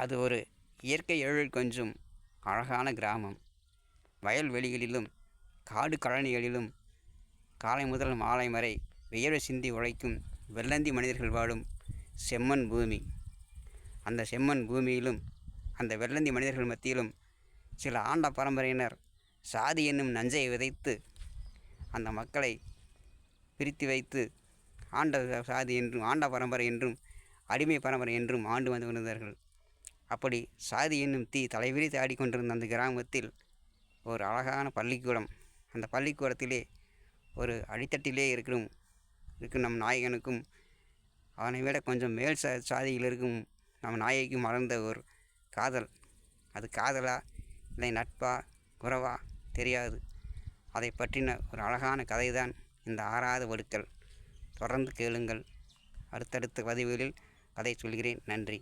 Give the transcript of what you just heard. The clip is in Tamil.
அது ஒரு இயற்கை எழில் கொஞ்சும் அழகான கிராமம். வயல்வெளிகளிலும் காடு கழனிகளிலும் காலை முதல் மாலை வரை வியர்வை சிந்தி உழைக்கும் வெள்ளந்தி மனிதர்கள் வாழும் செம்மண் பூமி. அந்த செம்மண் பூமியிலும் அந்த வெள்ளந்தி மனிதர்கள் மத்தியிலும் சில ஆண்ட பரம்பரையினர் சாதி என்னும் நஞ்சை விதைத்து அந்த மக்களை பிரித்து வைத்து சாதி என்றும் ஆண்ட பரம்பரை என்றும் அடிமை பரம்பரை என்றும் ஆண்டு வந்து வந்தார்கள். அப்படி சாதி என்னும் தீ தலைவிரித்து ஆடிக்கொண்டிருந்த அந்த கிராமத்தில் ஒரு அழகான பள்ளிக்கூடம். அந்த பள்ளிக்கூடத்திலே ஒரு அடித்தட்டிலே இருக்கும் நம் நாயகனுக்கும் அவனை விட கொஞ்சம் மேல் சாதியில் இருக்கும் நம் நாயகிக்கும் மலர்ந்த ஒரு காதல். அது காதலா இல்லை நட்பா உறவா தெரியாது. அதை பற்றின ஒரு அழகான கதைதான் இந்த ஆறாத வடுக்கள். தொடர்ந்து கேளுங்கள். அடுத்தடுத்த பதிவுகளில் கதை சொல்கிறேன். நன்றி.